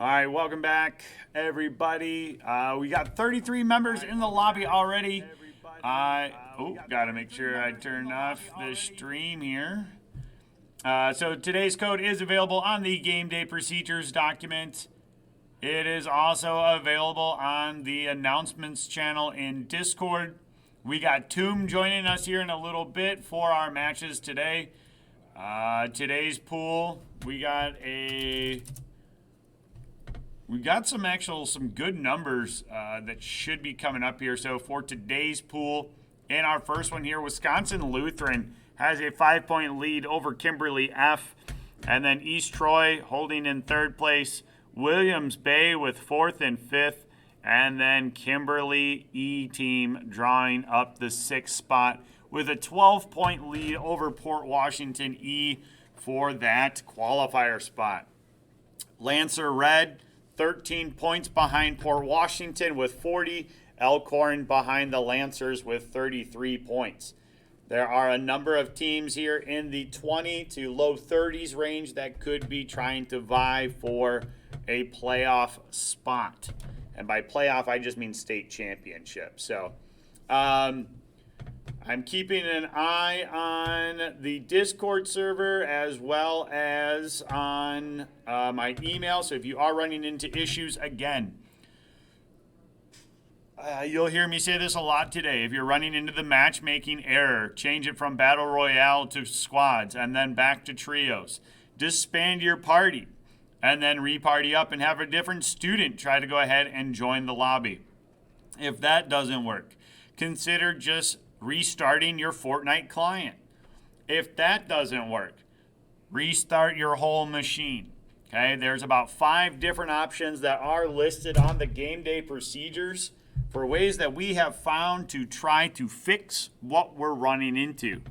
All right, welcome back, everybody. We got 33 members in the lobby already. Got to make sure I turn off the stream here. So today's code is available on the game day procedures document. It is also available on the announcements channel in Discord. We got Tomb joining us here in a little bit for our matches today. Today's pool, we got some good numbers that should be coming up here. So for today's pool, in our first one here, Wisconsin Lutheran has a 5-point lead over Kimberly F. And then East Troy holding in third place, Williams Bay with fourth and fifth, and then Kimberly E team drawing up the sixth spot with a 12-point lead over Port Washington E for that qualifier spot. Lancer Red, 13 points behind Port Washington with 40. Elkhorn behind the Lancers with 33 points. There are a number of teams here in the 20 to low 30s range that could be trying to vie for a playoff spot. And by playoff, I just mean state championship. So I'm keeping an eye on the Discord server as well as on my email. So if you are running into issues, again, you'll hear me say this a lot today. If you're running into the matchmaking error, change it from Battle Royale to squads and then back to trios. Disband your party and then reparty up and have a different student try to go ahead and join the lobby. If that doesn't work, consider just restarting your Fortnite client. If that doesn't work, restart your whole machine. Okay, there's about 5 different options that are listed on the game day procedures for ways that we have found to try to fix what we're running into.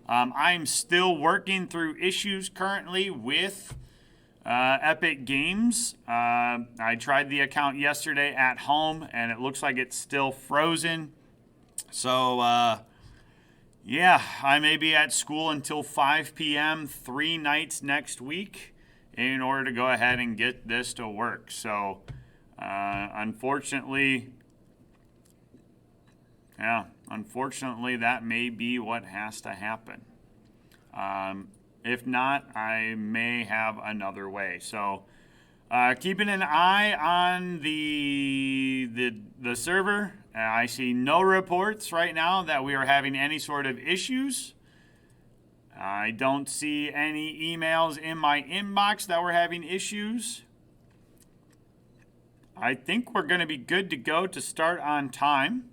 I'm still working through issues currently with Epic Games. I tried the account yesterday at home and it looks like it's still frozen. So, I may be at school until 5 p.m. 3 nights next week in order to go ahead and get this to work. So, unfortunately, that may be what has to happen. If not, I may have another way. So, keeping an eye on the server. I see no reports right now that we are having any sort of issues. I don't see any emails in my inbox that we're having issues. I think we're going to be good to go to start on time.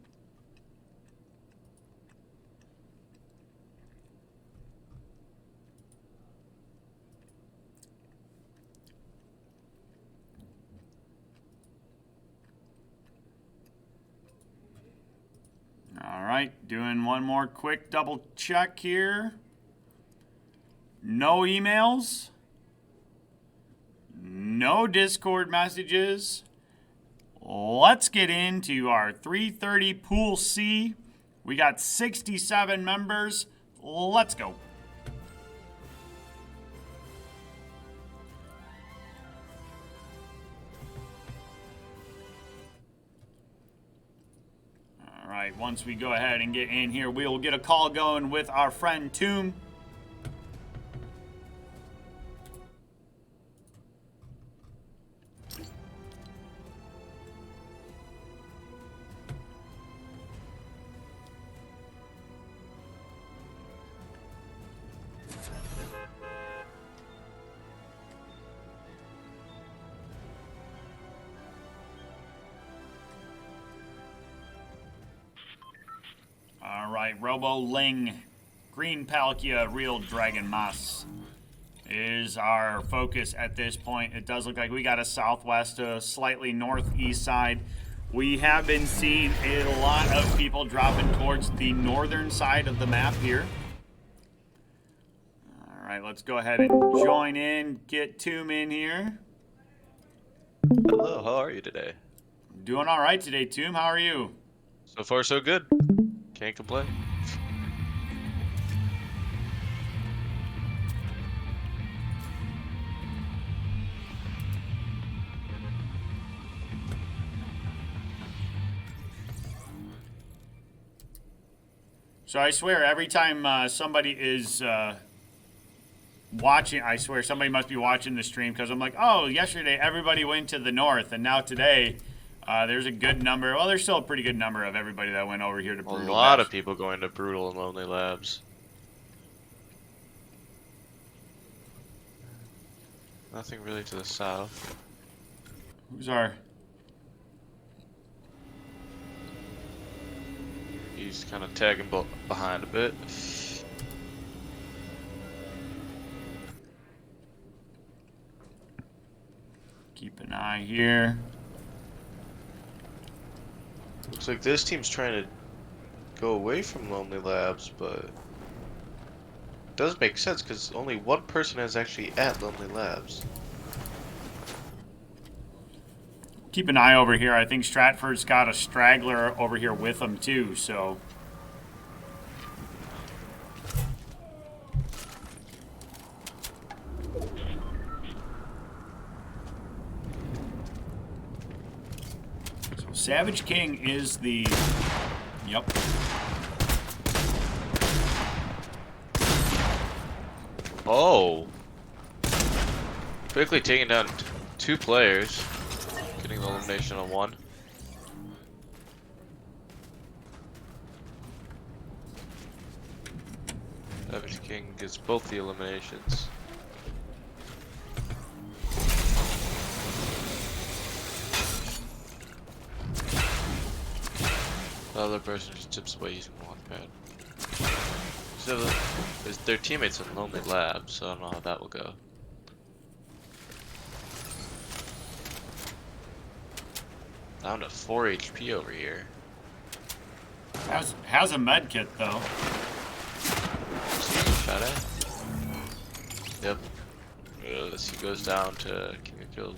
All right, doing one more quick double check here. No emails. No Discord messages. Let's get into our 3:30 Pool C. We got 67 members. Let's go. All right, once we go ahead and get in here, we will get a call going with our friend Tomb. All right, Robo Ling, Green Palkia, Real Dragon Moss is our focus at this point. It does look like we got a southwest, a slightly northeast side. We have been seeing a lot of people dropping towards the northern side of the map here. All right, let's go ahead and join in, get Tomb in here. Hello, how are you today? Doing all right today, Tomb. How are you? So far, so good. Can't complain. So I swear, every time somebody is watching, I swear somebody must be watching the stream because I'm like, oh, yesterday everybody went to the north, and now today there's a good number. Well, there's still a pretty good number of everybody that went over here to A Brutal. lot of people going to Brutal and Lonely Labs. Nothing really to the south. Who's our? He's kind of tagging behind a bit. Keep an eye here. Looks like this team's trying to go away from Lonely Labs, but it does make sense because only one person is actually at Lonely Labs. Keep an eye over here. I think Stratford's got a straggler over here with him too, so. Savage King is the. Yep. Oh! Quickly taking down two players. Getting the elimination on one. Savage King gets both the eliminations. The other person just tips away using the launch pad. So their teammates in Lonely Labs, so I don't know how that will go. Down to 4 HP over here. Has a med kit though. Shot at? Yep. He goes down to King of Kills.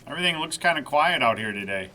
Everything looks kind of quiet out here today.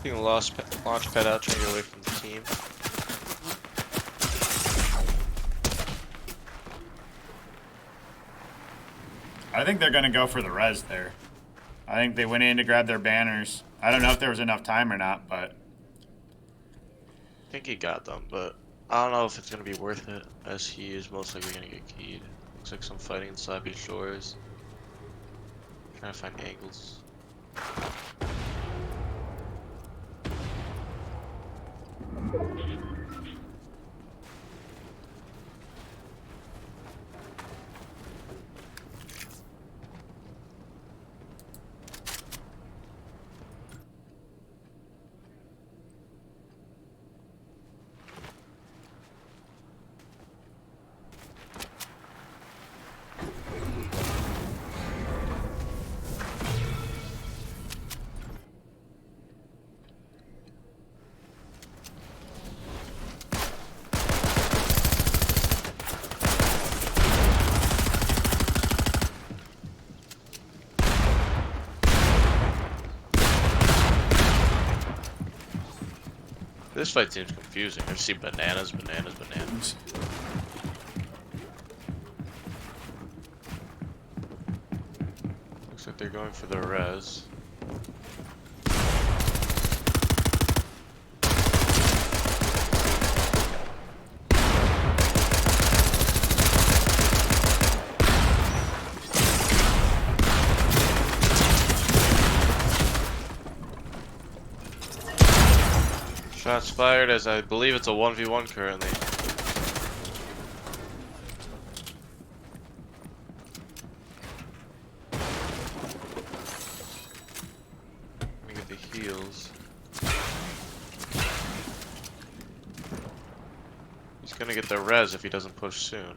Taking the launch pad out, trying to get away from the team. I think they're gonna go for the res there. I think they went in to grab their banners. I don't know if there was enough time or not, but I think he got them, but I don't know if it's gonna be worth it, as he is most likely gonna get keyed. Looks like some fighting in Sloppy Shores. Trying to find angles. This fight seems confusing. I just see bananas, bananas, bananas. Looks like they're going for the res. Shots fired as I believe it's a 1v1 currently. Let me get the heals. He's gonna get the res if he doesn't push soon.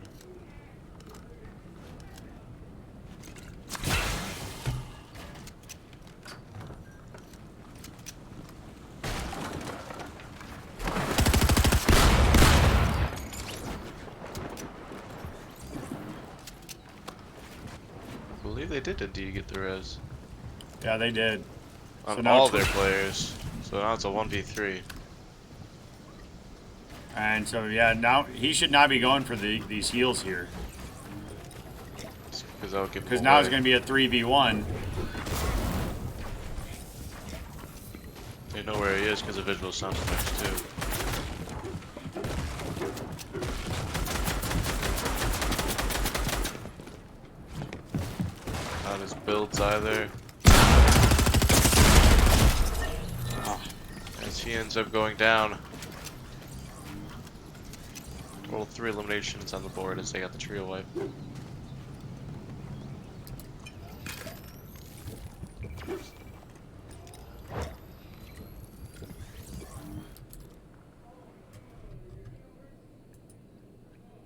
I believe they did indeed get the res. Yeah, they did. On So now all their players. So now it's a 1v3. And so, yeah, now he should not be going for these heals here. Because now it's going to be a 3v1. They know where he is because of visual sound effects too. Not his builds either. As he ends up going down. Total 3 eliminations on the board as they got the trio wipe.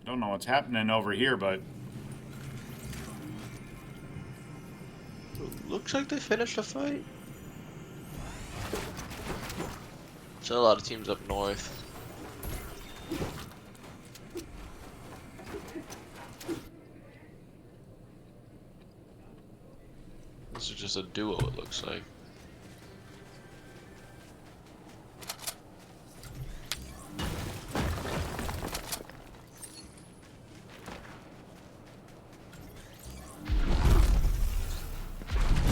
Don't know what's happening over here, but Looks like they finished the fight. So a lot of teams up north. This is just a duo, it looks like.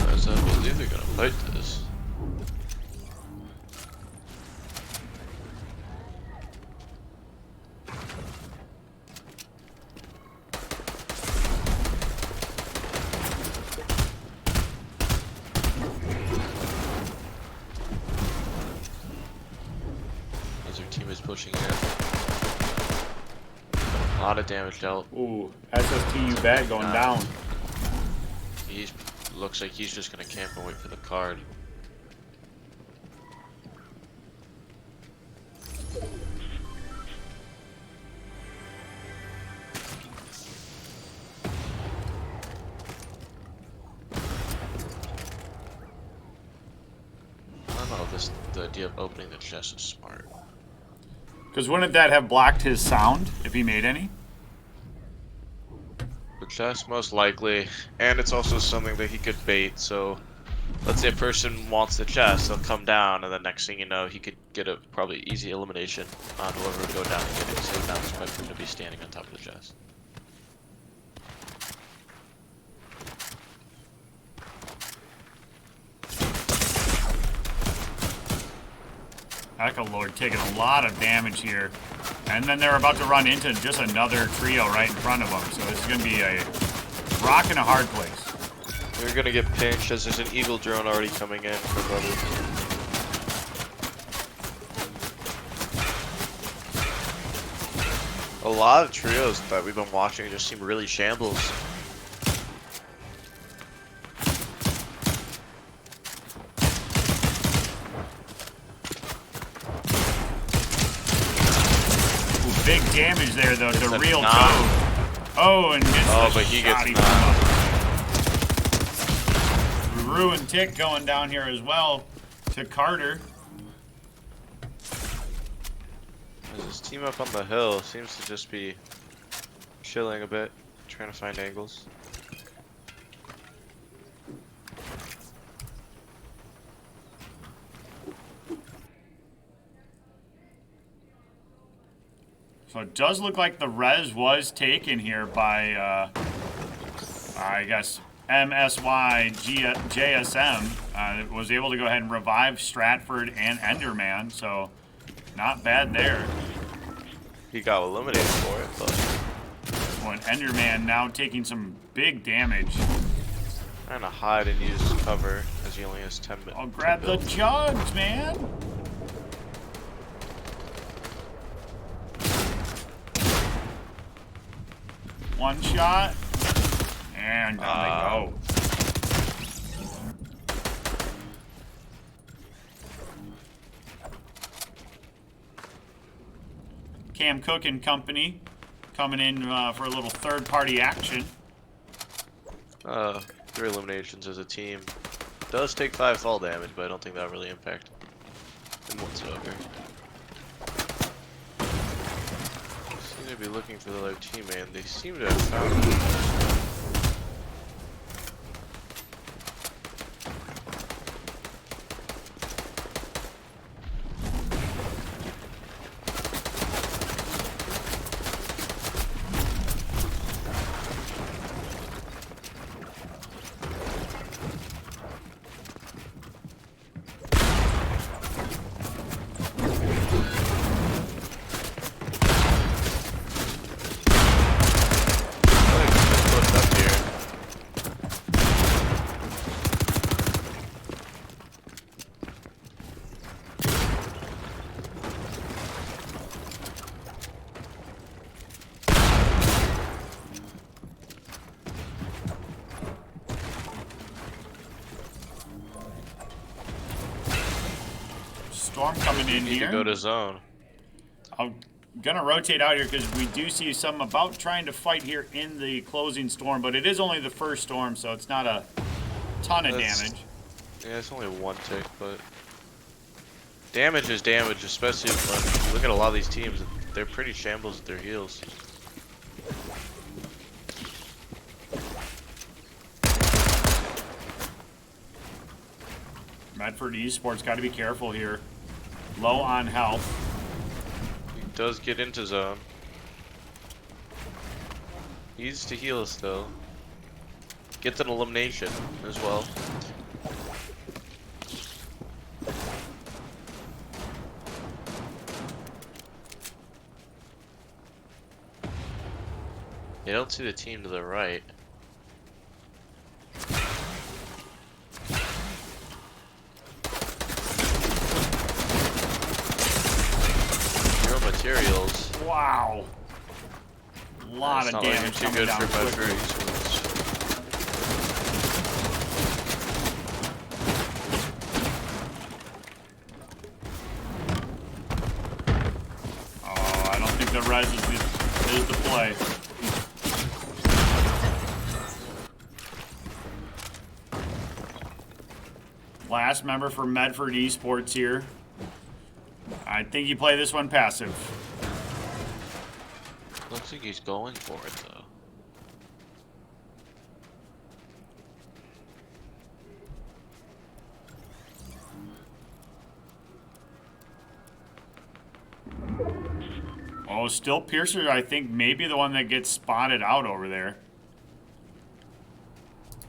As I believe they're gonna fight this. As their team is pushing in. A lot of damage dealt. ooh, SSTU bat going down. He's looks like he's just gonna camp and wait for the card. I don't know, the idea of opening the chest is smart. Because wouldn't that have blocked his sound if he made any? The chest, most likely, and it's also something that he could bait, so let's say a person wants the chest, they'll come down, and the next thing you know, he could get a probably easy elimination on whoever would go down and get it, so now he's probably going to be standing on top of the chest. Echo Lord taking a lot of damage here. And then they're about to run into just another trio right in front of them. So this is going to be a rock and a hard place. They're going to get pinched as there's an eagle drone already coming in for brothers. A lot of trios that we've been watching just seem really shambles. Big damage there, though. The It's real knock. Toad. Oh, and gets Oh, the but he gets shoddy knocked. Ruin Tick going down here as well to Carter. As his team up on the hill seems to just be chilling a bit, trying to find angles. So it does look like the res was taken here by, I guess, JSM. Was able to go ahead and revive Stratford and Enderman, so not bad there. He got eliminated for it, but... Well, and Enderman now taking some big damage. Trying to hide and use cover, as he only has 10 minutes. I'll grab the jugs, man! One shot. And down they go. Cam Cook and company coming in for a little third-party action. 3 eliminations as a team. Does take 5 fall damage, but I don't think that really impact him whatsoever. Seem to be looking for the other teammate, and they seem to have found him. Storm coming in Need here. to go to zone. I'm gonna rotate out here because we do see some about trying to fight here in the closing storm, but it is only the first storm, so it's not a ton of damage. Yeah, it's only 1 tick, but damage is damage, especially when you look at a lot of these teams. They're pretty shambles at their heals. Medford Esports got to be careful here. Low on health. He does get into zone. Needs to heal still. Gets an elimination as well. You don't see the team to the right. Materials. Wow. A lot of damage like too coming good down for quickly. Oh, I don't think the res is the play. Last member for Medford Esports here. I think you play this one passive. Looks like he's going for it though. Oh, still Piercer, I think maybe the one that gets spotted out over there.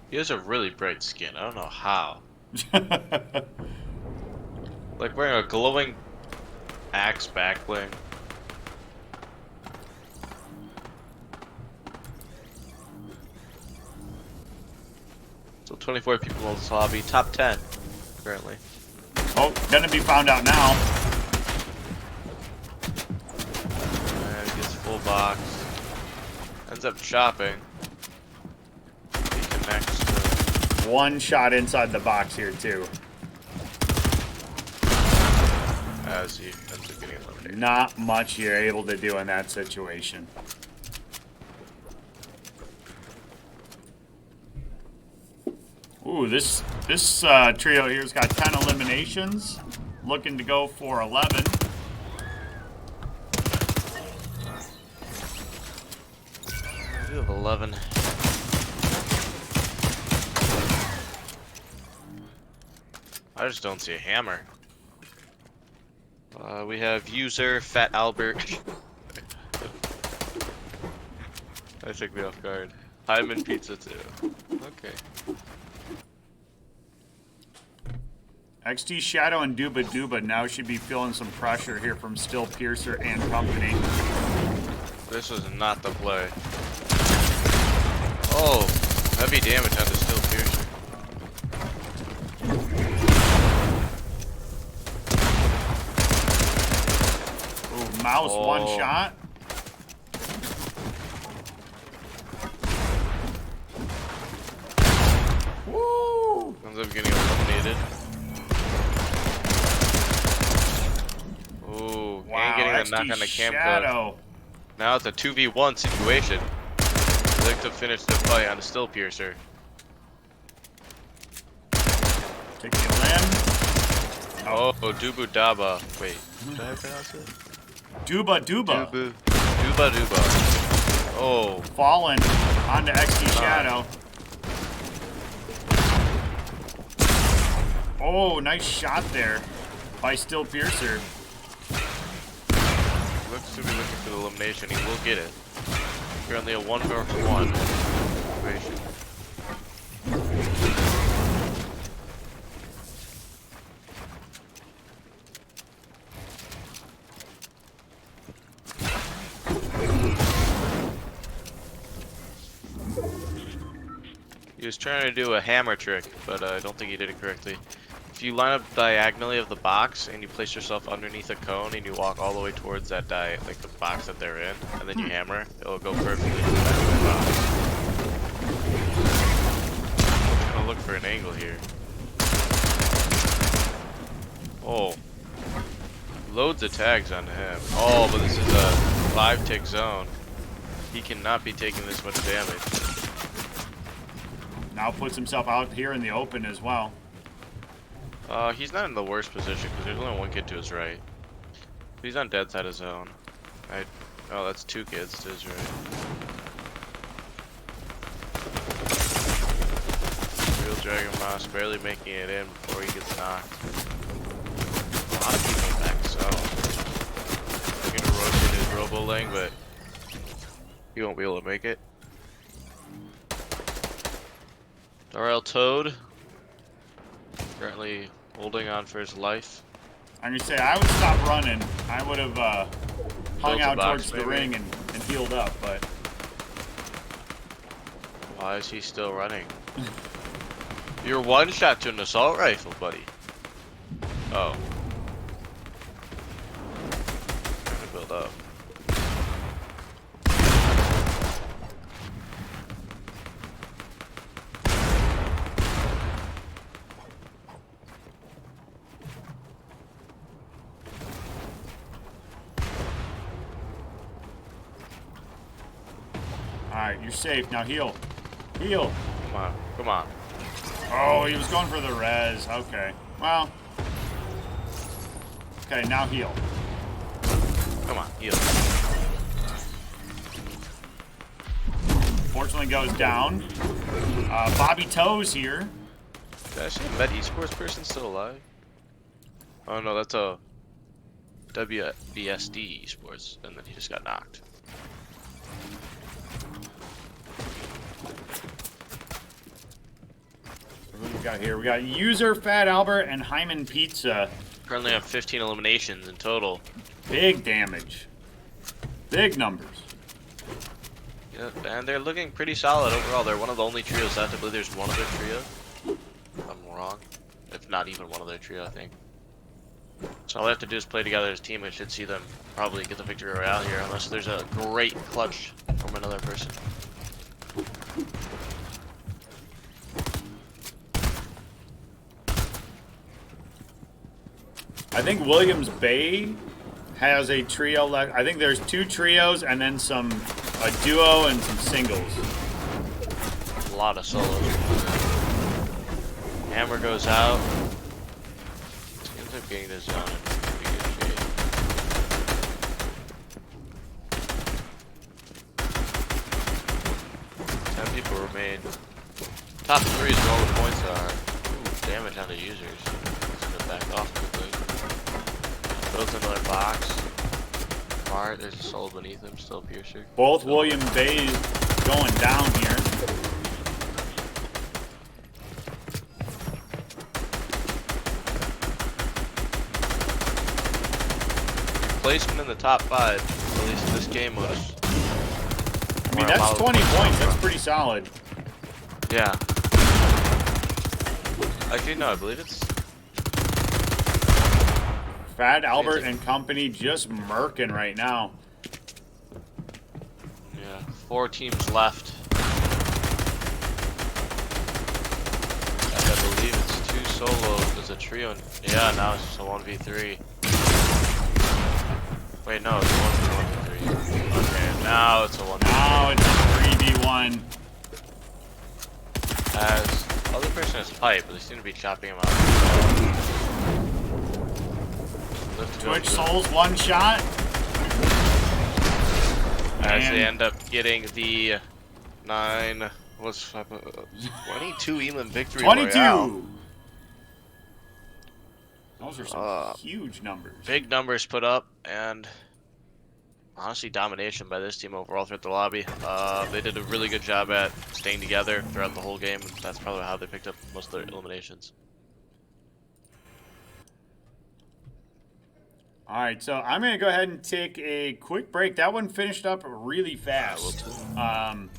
He has a really bright skin. I don't know how. Like wearing a glowing axe backbling. So 24 people in this lobby. Top 10 currently. Oh, gonna be found out now. And he gets full box. Ends up chopping. He connects to... One shot inside the box here too. As he ends up getting eliminated. Not much you're able to do in that situation. Ooh, this trio here's got 10 eliminations. Looking to go for 11. We have 11. I just don't see a hammer. We have user Fat Albert. That took me off guard. Hyman pizza too. Okay. XT Shadow and Duba Duba now should be feeling some pressure here from Still Piercer and company. This was not the play. Oh, heavy damage on the Still Piercer. Ooh, mouse one shot. Woo! Ends up getting eliminated. Ooh, Wow, and getting XT the knock on the camp Shadow. Now it's a 2v1 situation. I'd like to finish the fight on the Still Piercer. Take the limb. Oh, Dubu Daba. Wait, did I pronounce it? Duba Duba. Duba Duba. Oh. Fallen onto XT Shadow. Oh, nice shot there by Still Piercer. Looks to be looking for the elimination. He will get it. Currently a 1v1 situation. He was trying to do a hammer trick, but I don't think he did it correctly. If you line up diagonally of the box and you place yourself underneath a cone and you walk all the way towards that like the box that they're in, and then you hammer, it'll go perfectly to the back of the box. I'm gonna look for an angle here. Oh. Loads of tags onto him. Oh, but this is a 5-tick zone. He cannot be taking this much damage. Now puts himself out here in the open as well. He's not in the worst position because there's only one kid to his right. He's on dead side of zone. Oh, that's 2 kids to his right. Real Dragon Moss barely making it in before he gets knocked. A lot of people back zone. He's gonna rotate his Robo Lang, but he won't be able to make it. Darrell Toad currently holding on for his life. I'm gonna say I would stop running. I would have hung Built a out box, towards the maybe. ring and healed up, but Why is he still running? You're one shot to an assault rifle, buddy. Oh. Trying to build up. alright, you're safe. Now heal. Heal. Come on, come on. Oh, he was going for the res. Okay. Well. Okay, now heal. Come on, heal. Fortunately goes down. Bobby Toes here. Did I see a Med Esports person still alive? Oh no, that's a WBSD Esports, and then he just got knocked. Who we got here? We got User, Fat Albert, and Hyman Pizza. Currently have 15 eliminations in total. Big damage. Big numbers. Yeah, and they're looking pretty solid overall. They're one of the only trios left. I believe there's one other trio. If I'm wrong. If not even one other trio, I think. So all they have to do is play together as a team. I should see them probably get the victory royale here, unless there's a great clutch from another person. I think Williams Bay has a trio left. I think there's 2 trios and then a duo and some singles. A lot of solos. Hammer goes out. Ends up getting this zone in pretty good shape. Ten people remain. Top 3 is where all the points are. Ooh, damage on the users. It's gonna back off quickly. Builds another box. Mart, there's a soul beneath him, still Piercer. Both William Bay going down here. Placement in the top 5, at least in this game mode. I mean, that's 20 points. That's pretty solid. Yeah. Actually, no, I believe it's... Fat Albert and company just murking right now. Yeah, 4 teams left. And I believe it's 2 solos. There's a trio. Yeah, now it's just a 1v3. Wait, no, it's a 1v3. Okay, now it's a 1v3. Now it's a 3v1. As other person has pipe, but they seem to be chopping him out. Twitch Souls one shot. As they end up getting the 22 Elam victory. 22. Royale. Those are some huge numbers. Big numbers put up, and honestly, domination by this team overall throughout the lobby. They did a really good job at staying together throughout the whole game. That's probably how they picked up most of their eliminations. All right, so I'm going to go ahead and take a quick break. That one finished up really fast. I'm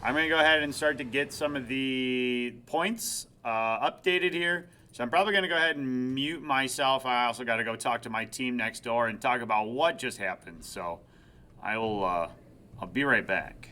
going to go ahead and start to get some of the points updated here. So I'm probably going to go ahead and mute myself. I also got to go talk to my team next door and talk about what just happened. So I'll be right back.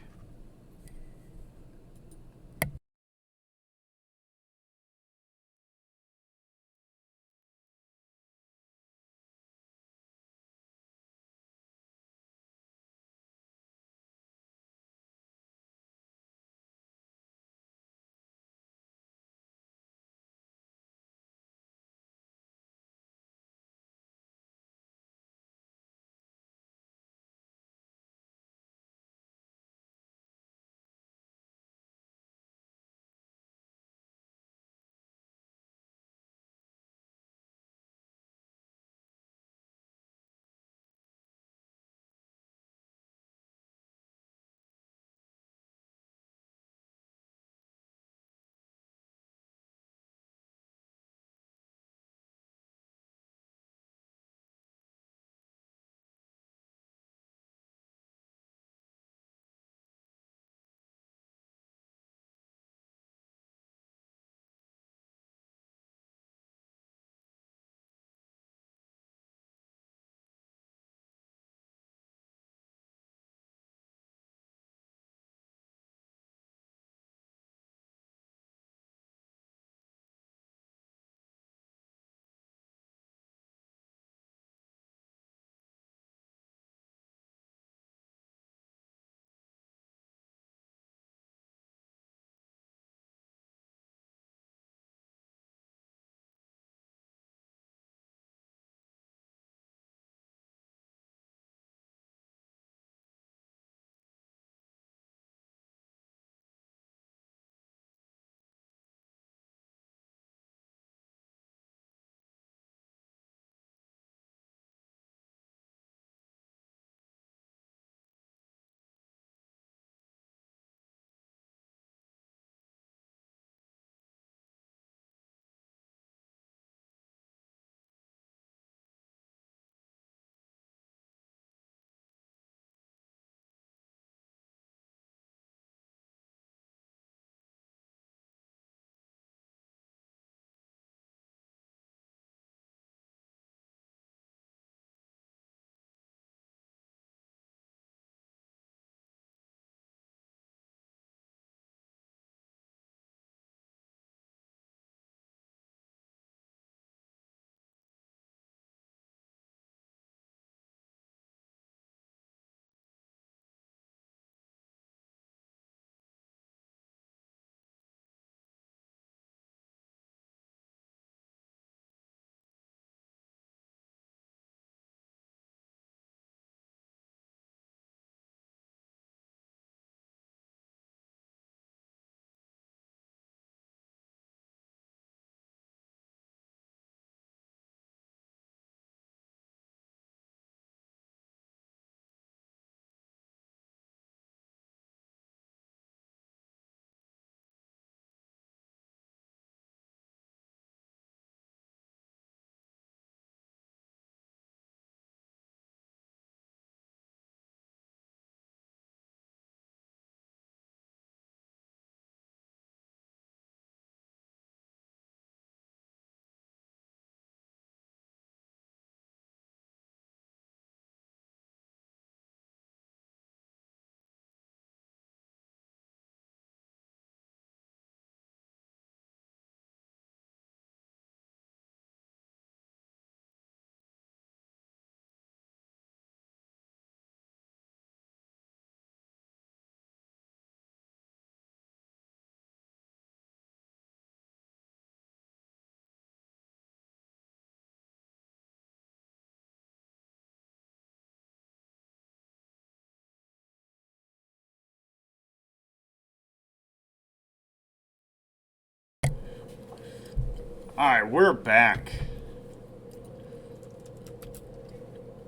All right, we're back.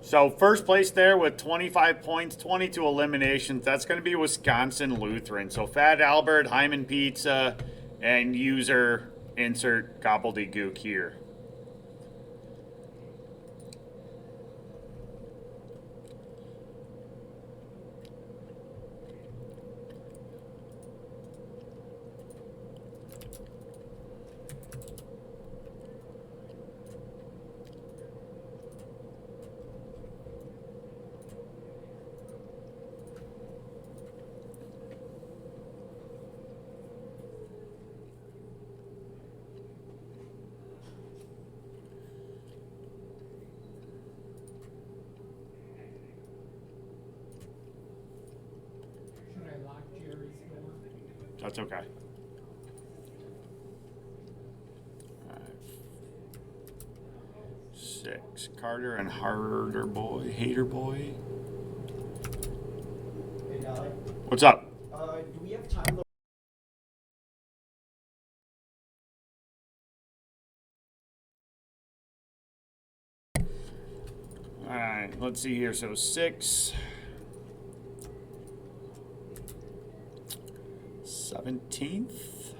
So first place there with 25 points, 22 eliminations. That's going to be Wisconsin Lutheran. So Fat Albert, Hyman Pizza, and user insert gobbledygook here. That's okay. Six. Carter and Harder Boy. Hater Boy. Hey, Dolly. What's up? Do we have time? Alright, let's see here. So 6. 17th.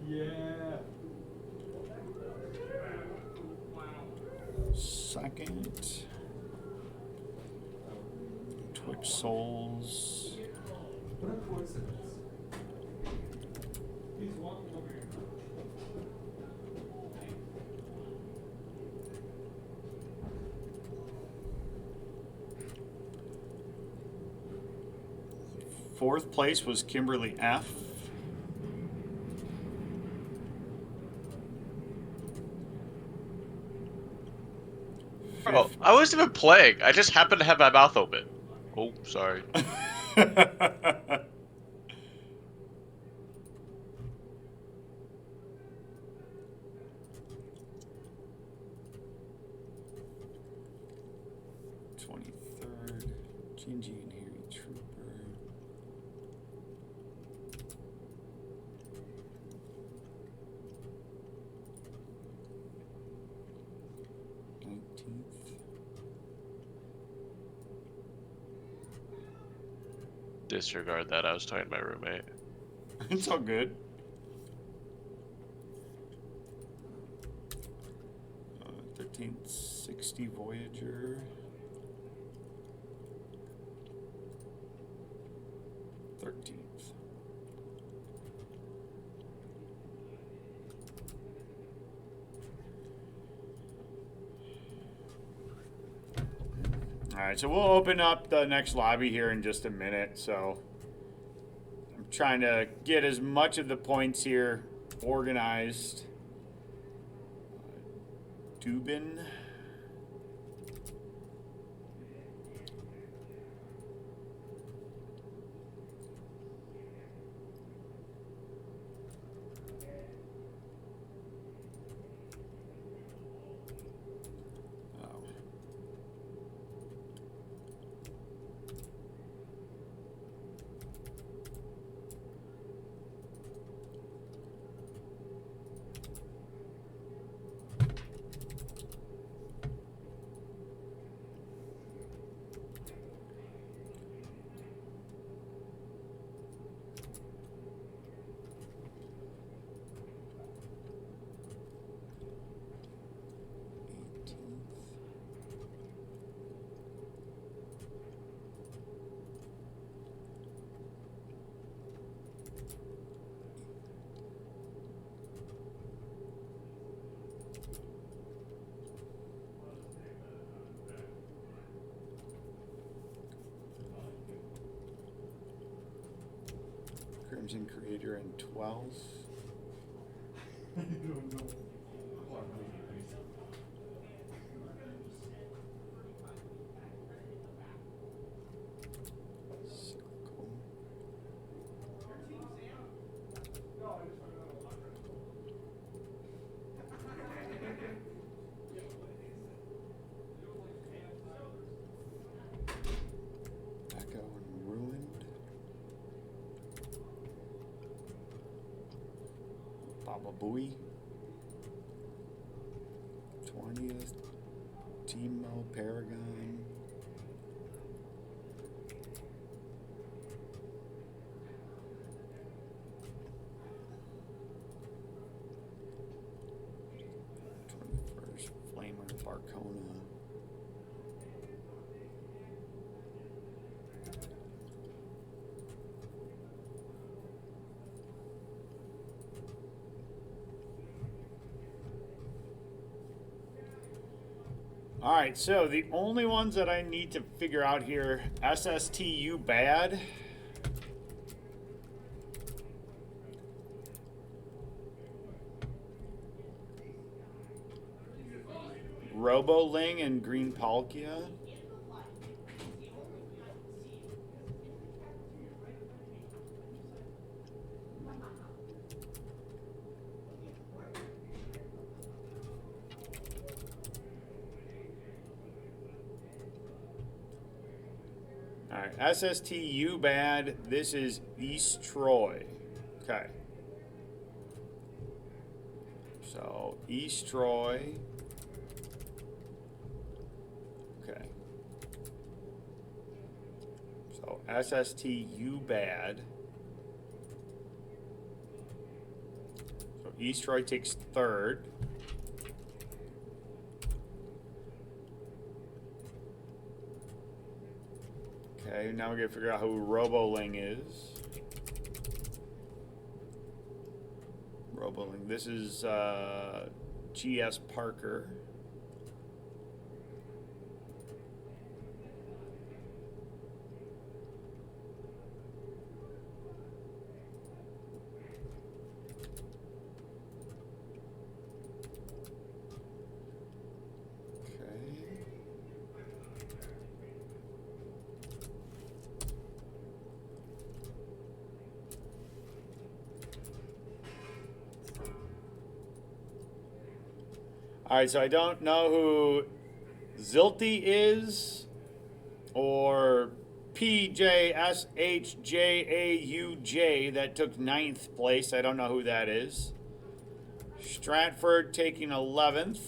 Yeah. Second. Twitch Souls. What a coincidence. Fourth place was Kimberly F. Bro, I wasn't even playing. I just happened to have my mouth open. Oh, sorry. Gingy and Harry Trooper. Disregard that. I was talking to my roommate. It's all good. 1360 Voyager. 13th. Alright, so we'll open up the next lobby here in just a minute. So I'm trying to get as much of the points here organized. Dubin. Crimson Creator and 12. Circle. Baba Booey. 20th. Timo Paragon. First Flamer Barcona. All right, so the only ones that I need to figure out here, SSTU bad. Roboling and Green Palkia. All right, SSTU bad. This is East Troy. Okay. So East Troy. Okay. So SSTU bad. So East Troy takes third. Okay, now we gotta figure out who Roboling is. Roboling. This is GS Parker. All right, so I don't know who Zilty is or PJSHJAUJ that took 9th place. I don't know who that is. Stratford taking 11th.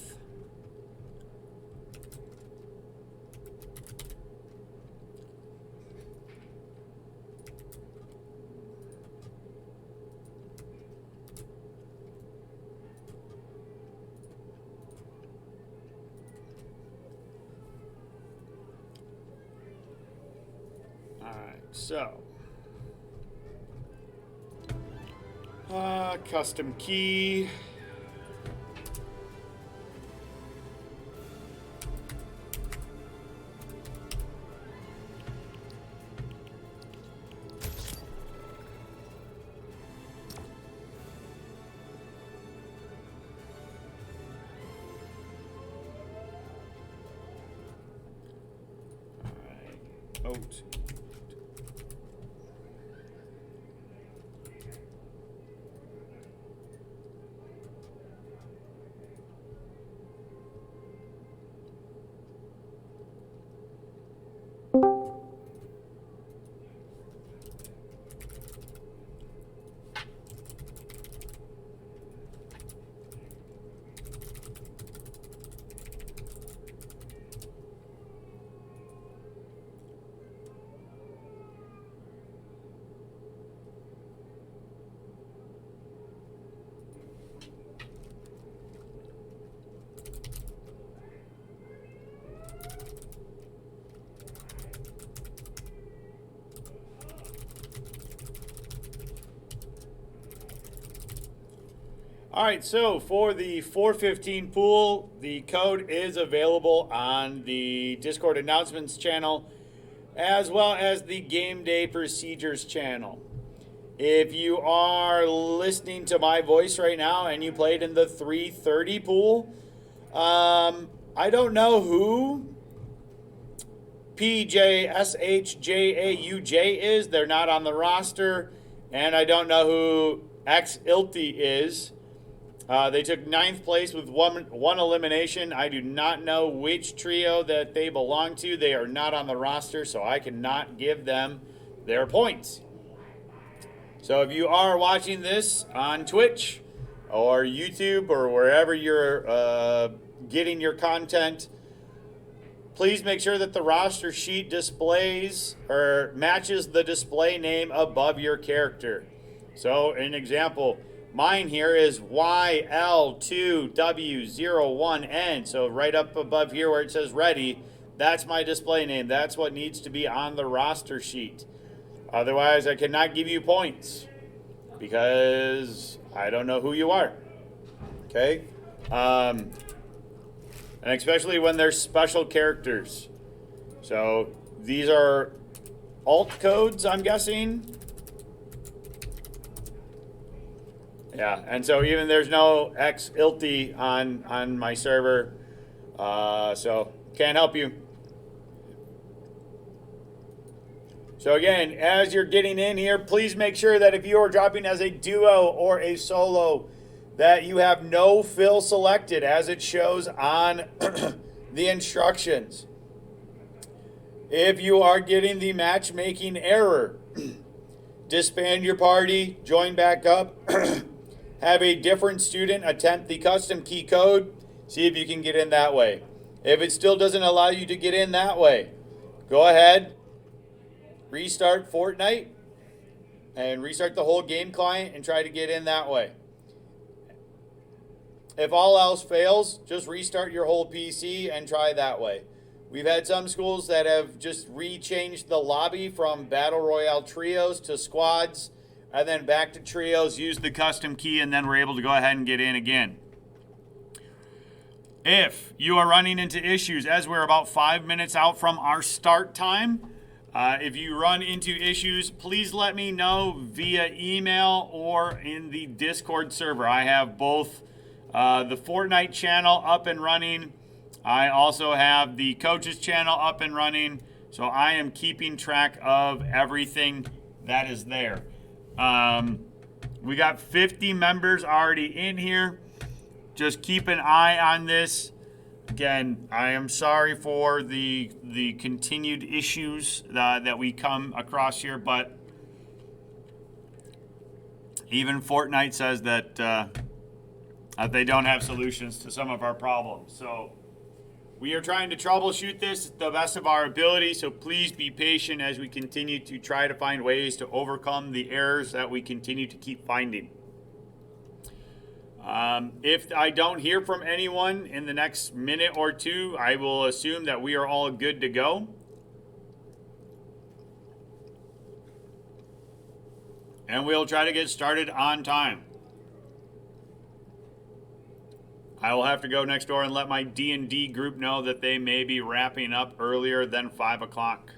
So, custom key. All right, oat. All right, so for the 415 pool, the code is available on the Discord announcements channel as well as the game day procedures channel. If you are listening to my voice right now and you played in the 330 pool, I don't know who PJSHJAUJ is. They're not on the roster. And I don't know who XILTY is. They took 9th place with one elimination. I do not know which trio that they belong to. They are not on the roster, so I cannot give them their points. So if you are watching this on Twitch, or YouTube or wherever you're getting your content, please make sure that the roster sheet displays or matches the display name above your character. So, an example, mine here is YL2W01N. So, right up above here where it says ready, that's my display name. That's what needs to be on the roster sheet. Otherwise, I cannot give you points because I don't know who you are. Okay? And especially when there's special characters. So these are alt codes, I'm guessing. Yeah, and so even there's no X ilty on my server, so can't help you. So again, as you're getting in here, please make sure that if you are dropping as a duo or a solo, that you have no fill selected as it shows on the instructions. If you are getting the matchmaking error, disband your party, join back up, have a different student attempt the custom key code, see if you can get in that way. If it still doesn't allow you to get in that way, go ahead, restart Fortnite, and restart the whole game client and try to get in that way. If all else fails, just restart your whole PC and try that way. We've had some schools that have just re-changed the lobby from Battle Royale trios to squads, and then back to trios, use the custom key, and then we're able to go ahead and get in again. If you are running into issues, as we're about 5 minutes out from our start time, if you run into issues, please let me know via email or in the Discord server. I have both the Fortnite channel up and running. I also have the coaches channel up and running. So I am keeping track of everything that is there. We got 50 members already in here. Just keep an eye on this. Again, I am sorry for the continued issues that we come across here, but even Fortnite says that they don't have solutions to some of our problems. So we are trying to troubleshoot this the best of our ability, so please be patient as we continue to try to find ways to overcome the errors that we continue to keep finding. If I don't hear from anyone in the next minute or two, I will assume that we are all good to go. And we'll try to get started on time. I will have to go next door and let my D&D group know that they may be wrapping up earlier than 5 o'clock.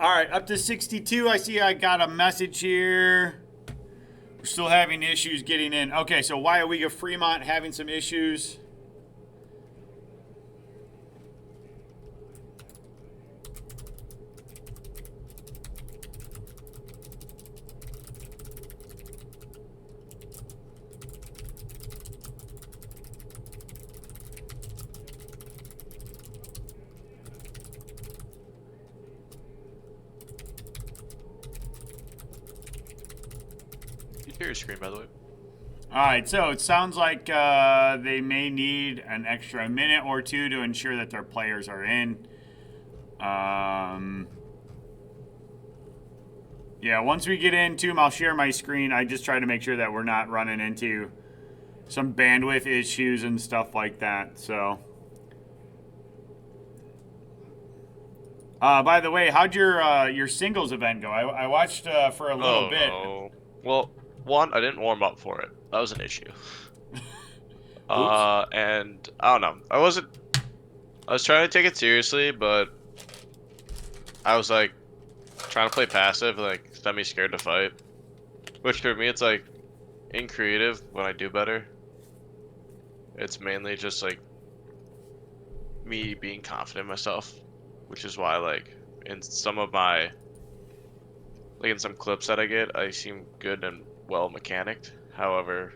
All right, up to 62. I see I got a message here. We're still having issues getting in. Okay, so Wyoming Fremont having some issues. You hear your screen, by the way. All right, so it sounds like they may need an extra minute or two to ensure that their players are in. Yeah, once we get into them, I'll share my screen. I just try to make sure that we're not running into some bandwidth issues and stuff like that. So, by the way, how'd your singles event go? I watched for a little bit. No. Well, one, I didn't warm up for it. That was an issue. Oops. And I don't know. I was trying to take it seriously, but I was like trying to play passive, like semi-scared to fight. Which for me, it's like in creative when I do better. It's mainly just like me being confident in myself, which is why like in some of my like in some clips that I get, I seem good and well mechanicked. However,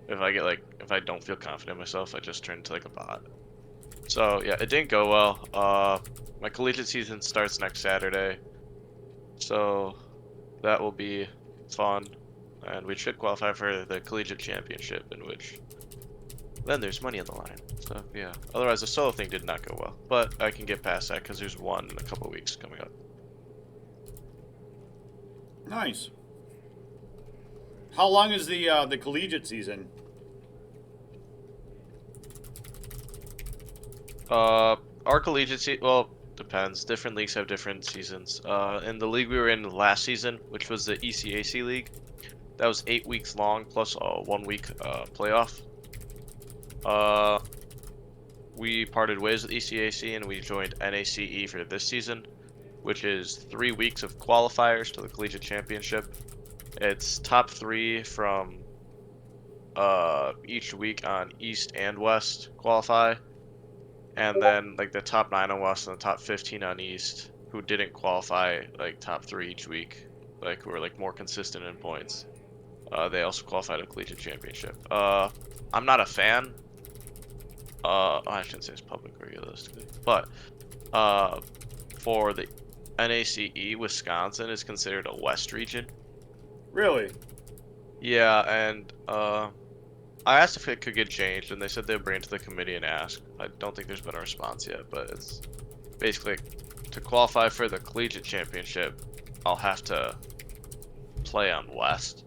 if I don't feel confident in myself, I just turn into like a bot. So yeah, it didn't go well. My collegiate season starts next Saturday, so that will be fun, and we should qualify for the collegiate championship, in which then there's money on the line. So yeah, otherwise the solo thing did not go well, but I can get past that because there's one in a couple weeks coming up. Nice. How long is the collegiate season? Our collegiate well, depends. Different leagues have different seasons. In the league we were in last season, which was the ECAC league, that was 8 weeks long plus a 1 week playoff. We parted ways with ECAC and we joined NACE for this season, which is 3 weeks of qualifiers to the collegiate championship. It's top 3 from each week on East and West qualify. And then like the top 9 on West and the top 15 on East, who didn't qualify like top 3 each week, like who were like more consistent in points. They also qualified to collegiate championship. I'm not a fan. I shouldn't say it's public realistically, but for the NACE, Wisconsin is considered a West region. Really? Yeah, and I asked if it could get changed, and they said they'd bring it to the committee and ask. I don't think there's been a response yet, but it's basically to qualify for the collegiate championship, I'll have to play on West,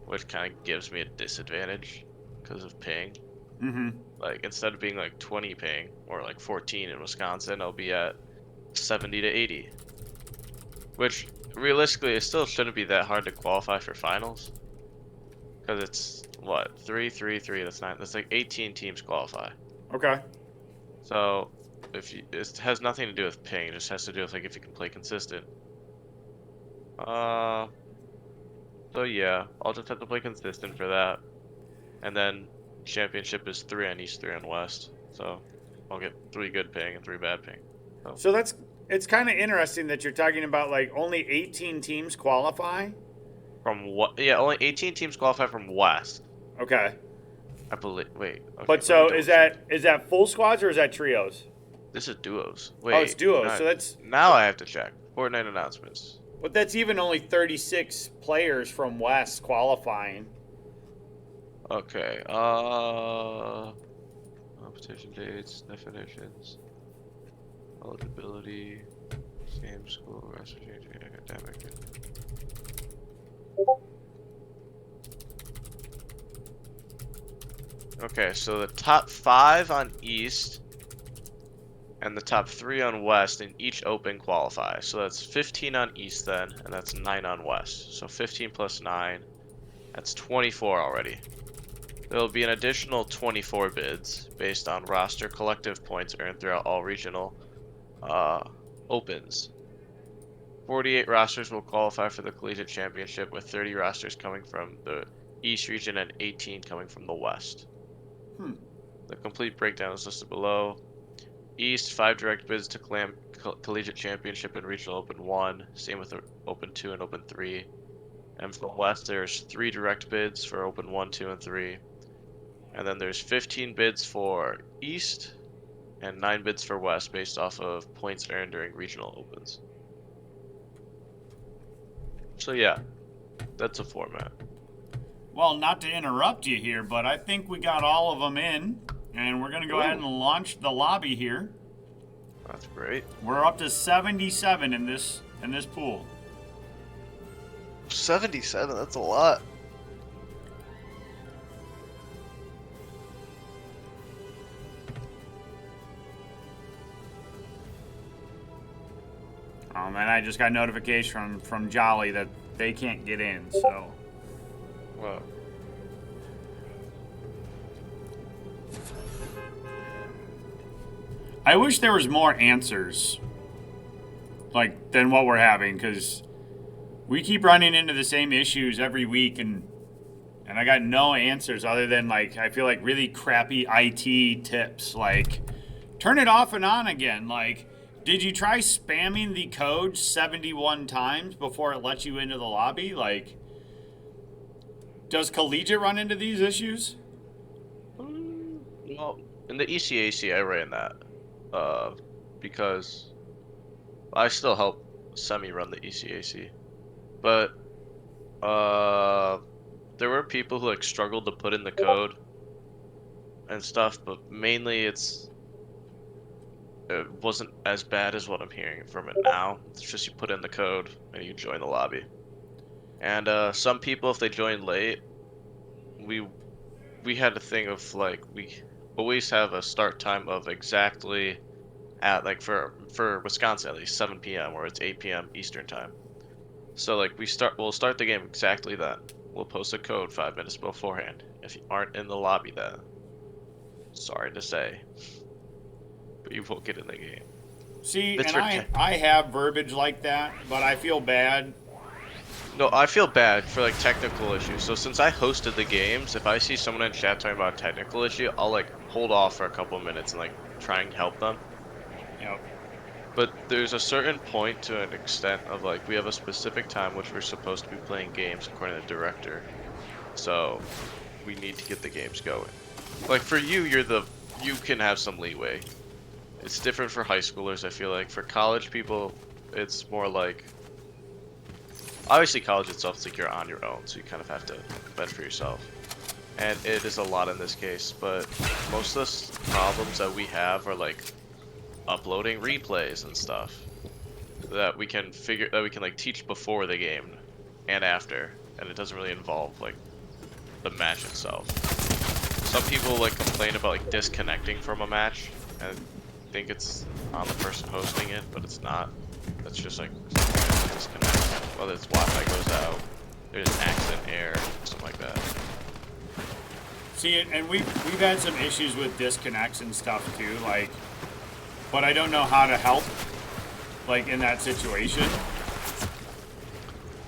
which kind of gives me a disadvantage because of ping. Mm-hmm. Like instead of being like 20 ping or like 14 in Wisconsin, I'll be at 70 to 80, which realistically it still shouldn't be that hard to qualify for finals, because it's what 3 3 3, that's 9, that's like 18 teams qualify. Okay. So if you, it has nothing to do with ping, it just has to do with like if you can play consistent. So yeah, I'll just have to play consistent for that, and then championship is 3 on East, 3 on West, so I'll get 3 good ping and 3 bad ping. So it's kind of interesting that you're talking about like only 18 teams qualify. From what? Yeah, only 18 teams qualify from West, Okay. I believe. Wait. Okay, But so is that full squads or is that trios? This is duos. Wait. Oh, it's duos. Now, So that's now I have to check. Fortnite announcements. but that's even only 36 players from West qualifying. Okay. Competition dates, definitions, eligibility, same school, rest of changing academic. Okay, so the top 5 on East and the top 3 on West in each open qualify. So that's 15 on East then, and that's 9 on West. So 15 plus 9, that's 24 already. There'll be an additional 24 bids based on roster collective points earned throughout all regional opens. 48 rosters will qualify for the Collegiate Championship, with 30 rosters coming from the East region and 18 coming from the West. The complete breakdown is listed below. East, 5 direct bids to Collegiate Championship and Regional Open 1. Same with Open 2 and Open 3. And for the West, there's 3 direct bids for Open 1, 2, and 3. And then there's 15 bids for East and 9 bids for West based off of points earned during regional opens. So yeah, that's a format. Well, not to interrupt you here, but I think we got all of them in, and we're going to go ahead and launch the lobby here. That's great. We're up to 77 in this pool. 77, that's a lot. And I just got notification from Jolly that they can't get in, so. Wow. I wish there was more answers, like, than what we're having, because we keep running into the same issues every week, and I got no answers other than, like, I feel like really crappy IT tips, like, turn it off and on again, like, did you try spamming the code 71 times before it lets you into the lobby? Like, does Collegiate run into these issues? Well, in the ECAC, I ran that because I still help Semi run the ECAC, but there were people who like struggled to put in the code and stuff, but mainly it wasn't as bad as what I'm hearing from it now. It's just you put in the code and you join the lobby. And some people, if they join late, we had a thing of like we always have a start time of exactly at like for Wisconsin at least 7 p.m. or it's 8 p.m. Eastern time. So like we'll start the game exactly then. We'll post a code 5 minutes beforehand. If you aren't in the lobby then, sorry to say, but you won't get in the game. See, and I have verbiage like that, but I feel bad. No, I feel bad for like technical issues. So since I hosted the games, if I see someone in chat talking about a technical issue, I'll like hold off for a couple of minutes and like try and help them. Yep. But there's a certain point to an extent of like we have a specific time which we're supposed to be playing games according to the director. So we need to get the games going. Like for you, you can have some leeway. It's different for high schoolers, I feel like. For college people, it's more like obviously college itself is like you're on your own, so you kind of have to fend for yourself. And it is a lot in this case, but most of the problems that we have are like uploading replays and stuff that we can like teach before the game and after, and it doesn't really involve like the match itself. Some people like complain about like disconnecting from a match and think it's on the person hosting it, but it's not. That's just like disconnect. Whether it's Wi-Fi goes out, there's an accident error, something like that. See, and we've had some issues with disconnects and stuff too, like, but I don't know how to help, like, in that situation.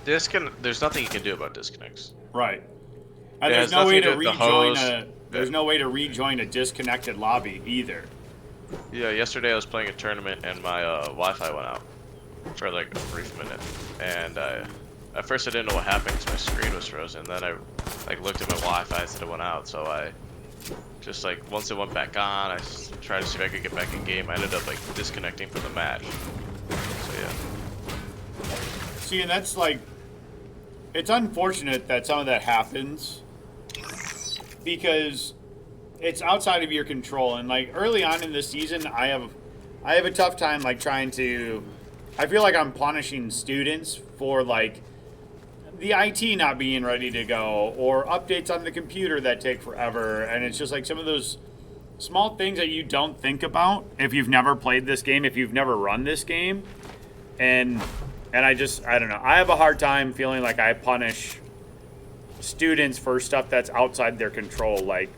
There's nothing you can do about disconnects. Right. And there's no way to rejoin there's no way to rejoin a disconnected lobby either. Yeah, yesterday I was playing a tournament and my Wi-Fi went out for like a brief minute, and at first I didn't know what happened because my screen was frozen. Then I like looked at my Wi-Fi and said it went out, so I just like once it went back on, I tried to see if I could get back in game. I ended up like disconnecting from the match. So yeah. See, and that's like, it's unfortunate that some of that happens because it's outside of your control. And like early on in the season, I have a tough time like trying to. I feel like I'm punishing students for like the IT not being ready to go or updates on the computer that take forever. And it's just like some of those small things that you don't think about if you've never played this game, if you've never run this game. And I don't know. I have a hard time feeling like I punish students for stuff that's outside their control. Like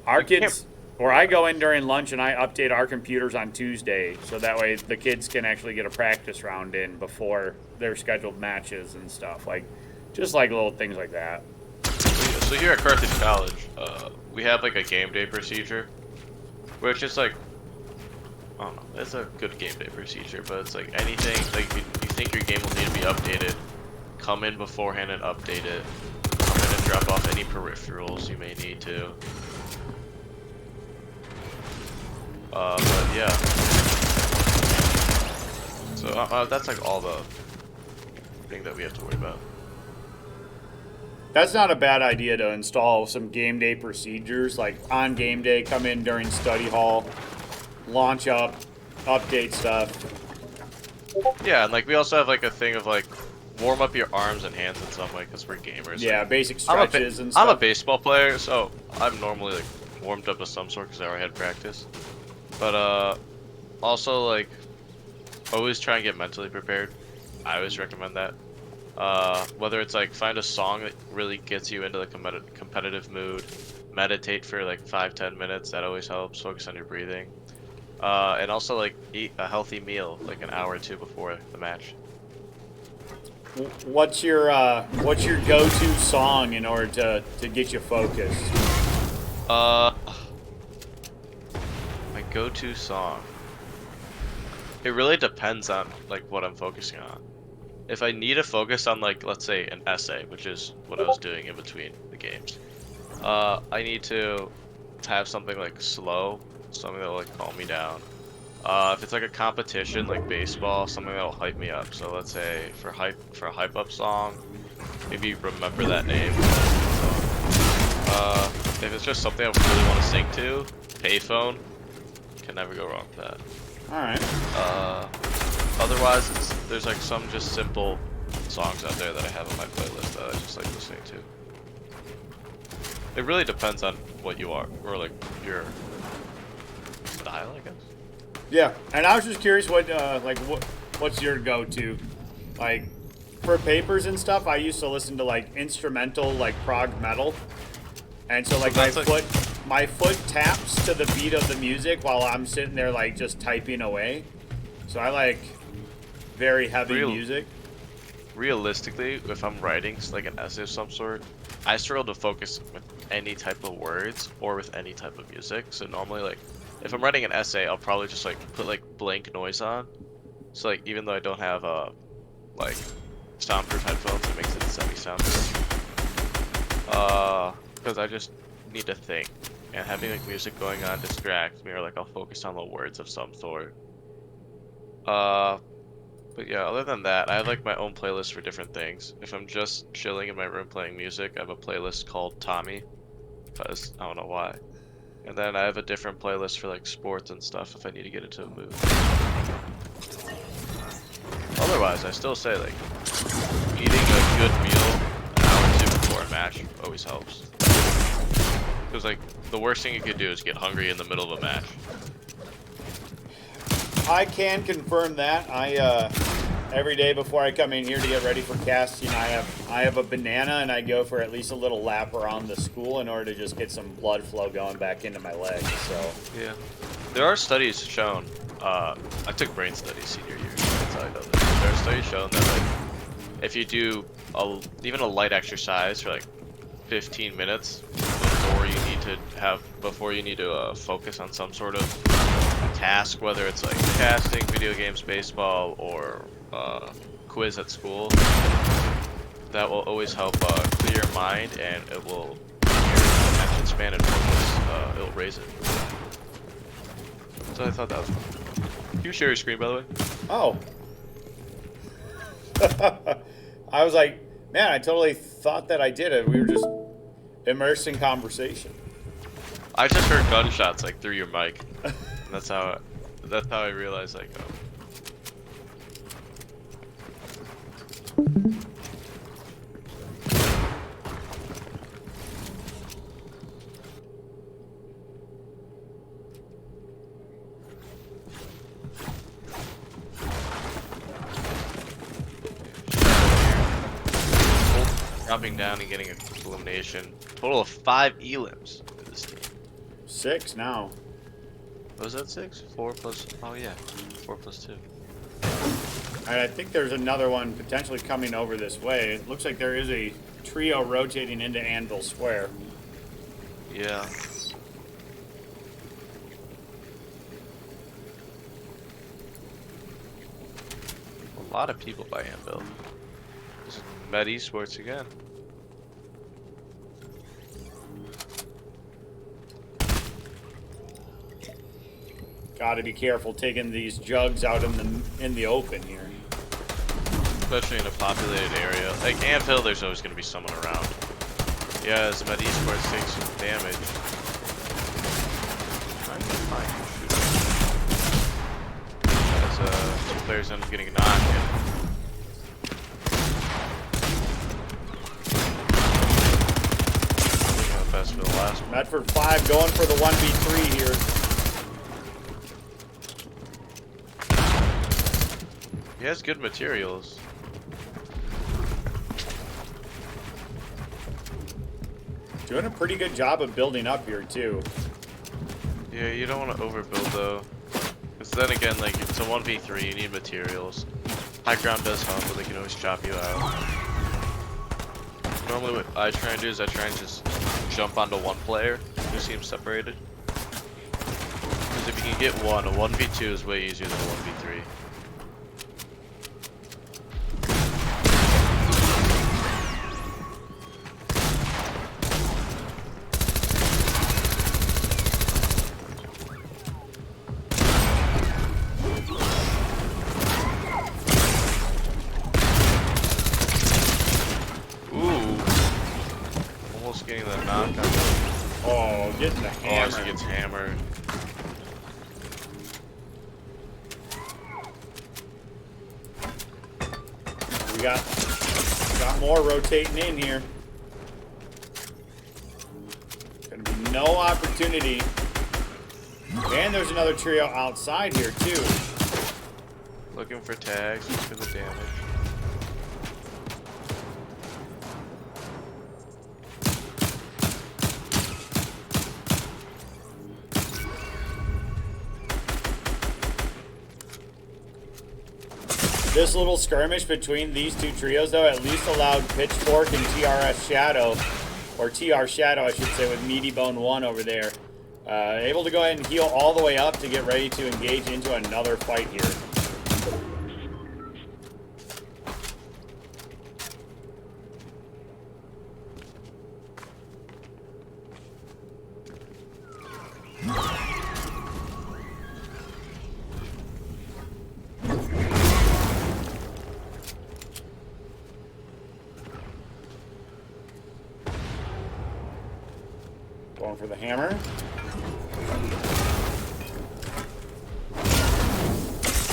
our kids Or I go in during lunch and I update our computers on Tuesday, so that way the kids can actually get a practice round in before their scheduled matches and stuff. Like, just like little things like that. So here at Carthage College, we have like a game day procedure, where it's just like, I don't know, it's a good game day procedure, but it's like anything, like you think your game will need to be updated, come in beforehand and update it, come in and drop off any peripherals you may need to. But yeah. So that's like all the thing that we have to worry about. That's not a bad idea to install some game day procedures. Like on game day, come in during study hall, launch up, update stuff. Yeah, and like we also have like a thing of like warm up your arms and hands in some way because we're gamers. Yeah, like, basic stretches and stuff. I'm a baseball player, so I'm normally like warmed up to some sort because I already had practice. But also like always try and get mentally prepared. I always recommend that. Whether it's like find a song that really gets you into the competitive mood, meditate for like 5-10 minutes, that always helps. Focus on your breathing, and also like eat a healthy meal like an hour or two before the match. What's your go-to song in order to get you focused? My go-to song. It really depends on like what I'm focusing on. If I need to focus on like, let's say an essay, which is what I was doing in between the games, I need to have something like slow, something that will like calm me down. If it's like a competition like baseball, something that will hype me up. So let's say for a hype up song, maybe Remember That Name. If it's just something I really want to sing to, Payphone, can never go wrong with that. All right. Otherwise, there's like some just simple songs out there that I have on my playlist that I just like listening to. It really depends on what you are, or like your style, I guess. Yeah, and I was just curious what's your go-to? Like for papers and stuff, I used to listen to like instrumental like prog metal, and so like my foot taps to the beat of the music while I'm sitting there like just typing away. So I like very heavy music. Realistically, if I'm writing like an essay of some sort, I struggle to focus with any type of words or with any type of music. So normally, like, if I'm writing an essay, I'll probably just like put like blank noise on. So like, even though I don't have like soundproof headphones, it makes it semi-soundproof. Because I just need to think, and having like music going on distracts me, or like I'll focus on the words of some sort. But yeah, other than that, I have like my own playlist for different things. If I'm just chilling in my room playing music, I have a playlist called Tommy, because I don't know why. And then I have a different playlist for like sports and stuff if I need to get into a mood. Otherwise, I still say like eating a good meal an hour or two before a match always helps. Because like the worst thing you could do is get hungry in the middle of a match. I can confirm that. I every day before I come in here to get ready for casting, I have a banana and I go for at least a little lap around the school in order to just get some blood flow going back into my legs. So yeah, there are studies shown. I took brain studies senior year. That's how I know this. There are studies shown that like if you do even a light exercise for like 15 minutes before you need to focus on some sort of task, whether it's like casting, video games, baseball, or quiz at school, that will always help clear your mind, and it will your attention span and focus, it'll raise it. So I thought that was fun. Can you share your screen, by the way? Oh. I was like, man, I totally thought that I did it. We were just immersed in conversation. I just heard gunshots like through your mic. That's how I realized like. Dropping down and getting a elimination. Total of 5 elims for this team. 6 now. Was that 6? 4 plus. Oh yeah, 4 plus 2. And I think there's another one potentially coming over this way. It looks like there is a trio rotating into Anvil Square. Yeah. A lot of people by Anvil. This is Med Esports again. Got to be careful taking these jugs out in the open here. Especially in a populated area. Like Anvil, there's always going to be someone around. Yeah, as Med Esports takes some damage. Trying to find you. As 2 players end up getting knocked. Best for the last one. Medford 5 going for the 1v3 here. He has good materials. Doing a pretty good job of building up here too. Yeah, you don't want to overbuild though. Because then again, like, it's a 1v3, you need materials. High ground does help, but they can always chop you out. Normally what I try and do is I try and just jump onto one player who seems separated. Because if you can get one, a 1v2 is way easier than a 1v3. Getting the knock. Oh, getting the hammer. Oh, he gets hammered. We got more rotating in here. Gonna be no opportunity. And there's another trio outside here too. Looking for tags just for the damage. This little skirmish between these 2 trios, though, at least allowed Pitchfork and TRS Shadow, or TR Shadow, I should say, with Meaty Bone 1 over there, able to go ahead and heal all the way up to get ready to engage into another fight here. Going for the hammer.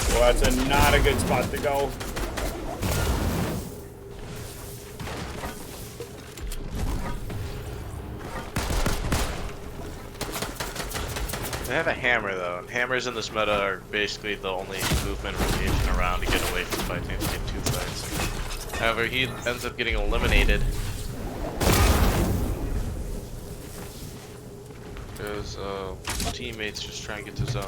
Well, that's not a good spot to go. They have a hammer though, and hammers in this meta are basically the only movement rotation around to get away from fighting to get 2 fights. However, he ends up getting eliminated. Because teammates just try and get to zone.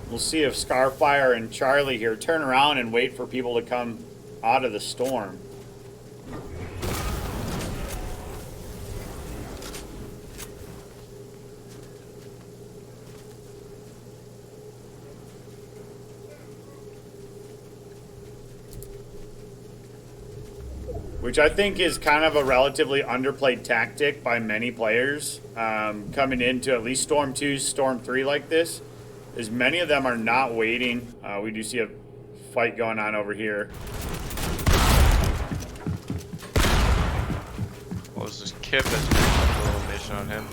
We'll see if Scarfire and Charlie here turn around and wait for people to come out of the storm. Which I think is kind of a relatively underplayed tactic by many players coming into at least Storm 2, Storm 3 like this. as many of them are not waiting. We do see a fight going on over here. What was this Kip that's doing elimination on him?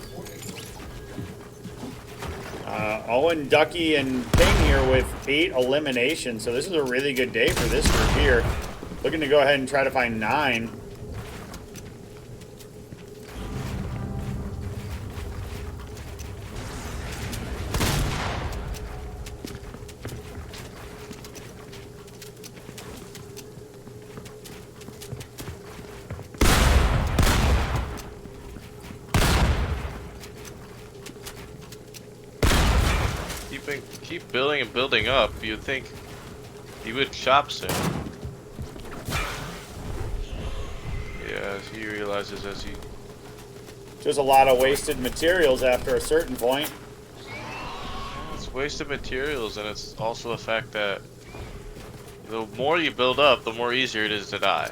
Owen, Ducky, and Ping here with 8 eliminations. So this is a really good day for this group here. Looking to go ahead and try to find 9. Keep building and building up. You'd think he would chop soon. Yeah, he realizes as he... Just a lot of wasted materials after a certain point. It's wasted materials, and it's also the fact that the more you build up, the more easier it is to die.